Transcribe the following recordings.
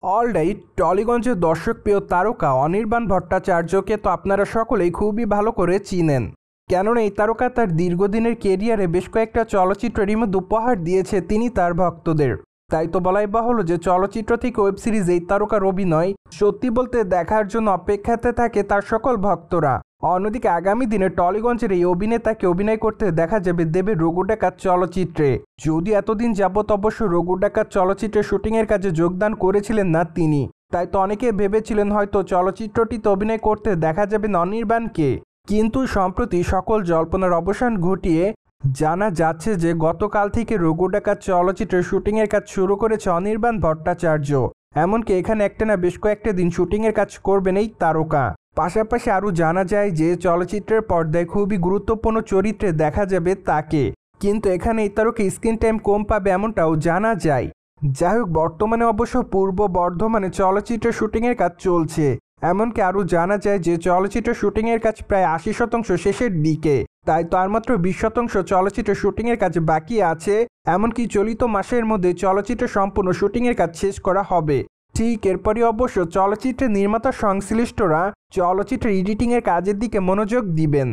Alright, টলিগঞ্জের দর্শকপ্রিয় তারকা অনির্বাণ ভট্টাচার্যকে তো আপনারা সকলেই খুবই ভালো করে চিনেন। কেননা এই তারকা তার দীর্ঘদিনের কেরিয়ারে বেশ কয়েকটা চলচ্চিত্রের মধ্যে উপহার দিয়েছে তিনি তার ভক্তদের। তাই তো বলাই বাহুল্য যে চলচ্চিত্র থেকে ওয়েব সিরিজ এই তারকার অভিনয় সত্যি বলতে দেখার জন্য অপেক্ষাতে থাকে তার সকল ভক্তরা। অন্যদিকে আগামী দিনে টলিগঞ্জের এই অভিনেতাকে অভিনয় করতে দেখা যাবে দেবের রঘু ডাকাত চলচ্চিত্রে। যদিও এতদিন যাবৎ অবশ্য রঘু ডাকাত চলচ্চিত্রের শুটিংয়ের কাজে যোগদান করেছিলেন না তিনি, তাই তো অনেকে ভেবেছিলেন হয়তো চলচ্চিত্রটিতে অভিনয় করতে দেখা যাবে অনির্বাণকে। কিন্তু সম্প্রতি সকল জল্পনার অবসান ঘটিয়ে জানা যাচ্ছে যে গতকাল থেকে রঘু ডাকাত চলচ্চিত্রের শুটিংয়ের কাজ শুরু করেছে অনির্বাণ ভট্টাচার্য। এমনকি এখানে একটানা বেশ কয়েকটা দিন শুটিংয়ের কাজ করবেন এই তারকা। পাশাপাশি আরও জানা যায় যে চলচ্চিত্রের পর্দায় খুবই গুরুত্বপূর্ণ চরিত্রে দেখা যাবে তাকে। কিন্তু এখানে এই তারকা স্ক্রিন টাইম কম পাবে এমনটাও জানা যায়। যাই হোক, বর্তমানে অবশ্য পূর্ব বর্ধমানে চলচ্চিত্রের শুটিংয়ের কাজ চলছে। এমনকি আরও জানা যায় যে চলচ্চিত্রের শুটিংয়ের কাজ প্রায় ৮০% শেষের দিকে। তাই তো আর মাত্র ২০% চলচ্চিত্রের শুটিংয়ের কাজ বাকি আছে। এমনকি চলিত মাসের মধ্যে চলচ্চিত্রের সম্পূর্ণ শুটিংয়ের কাজ শেষ করা হবে। ঠিক এরপরই অবশ্য চলচ্চিত্রের নির্মাতা সংশ্লিষ্টরা চলচ্চিত্রের এডিটিংয়ের কাজের দিকে মনোযোগ দিবেন।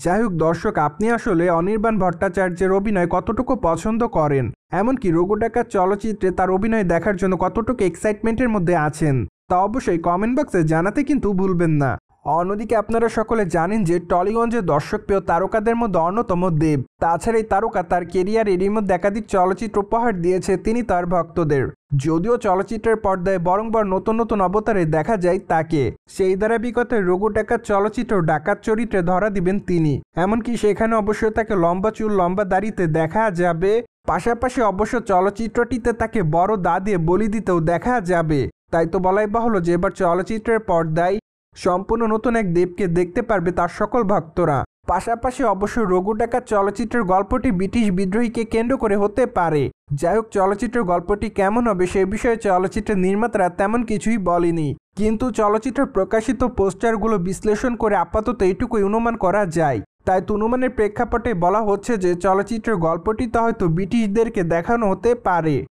যাই হোক দর্শক, আপনি আসলে অনির্বাণ ভট্টাচার্যের অভিনয় কতটুকু পছন্দ করেন, এমনকি রঘু ডাকাত চলচ্চিত্রে তার অভিনয় দেখার জন্য কতটুকু এক্সাইটমেন্টের মধ্যে আছেন, তা অবশ্যই কমেন্ট বক্সে জানাতে কিন্তু ভুলবেন না। অন্যদিকে আপনারা সকলে জানেন যে টলিগঞ্জের দর্শকপ্রিয় তারকাদের মধ্যে অন্যতম দেব। তাছাড়া এই তারকা তার কেরিয়ারের মধ্যে একাধিক চলচ্চিত্র উপহার দিয়েছে তিনি তার ভক্তদের। যদিও চলচ্চিত্রের পর্দায় বরংবার নতুন নতুন অবতারে দেখা যায় তাকে, সেই ধারাবাহিকতায় রঘু ডাকাত চলচ্চিত্র ডাকাত চরিত্রে ধরা দিবেন তিনি। এমনকি সেখানে অবশ্য তাকে লম্বা চুল লম্বা দাড়িতে দেখা যাবে। পাশাপাশি অবশ্য চলচ্চিত্রটিতে তাকে বড় দা দিয়ে বলি দিতেও দেখা যাবে। তাই তো বলাই বাহুল্য যে এবার চলচ্চিত্রের পর্দায় সম্পূর্ণ নতুন এক দেবকে দেখতে পারবে তার সকল ভক্তরা। পাশাপাশি অবশ্য রঘু ডাকাত চলচ্চিত্রের গল্পটি ব্রিটিশ বিদ্রোহীকে কেন্দ্র করে হতে পারে। যাই হোক, চলচ্চিত্রের গল্পটি কেমন হবে সে বিষয়ে চলচ্চিত্রের নির্মাতারা তেমন কিছুই বলেনি। কিন্তু চলচ্চিত্রের প্রকাশিত পোস্টারগুলো বিশ্লেষণ করে আপাতত এইটুকুই অনুমান করা যায়। তাই তো অনুমানের প্রেক্ষাপটে বলা হচ্ছে যে চলচ্চিত্রের গল্পটিতে হয়তো ব্রিটিশদেরকে দেখানো হতে পারে।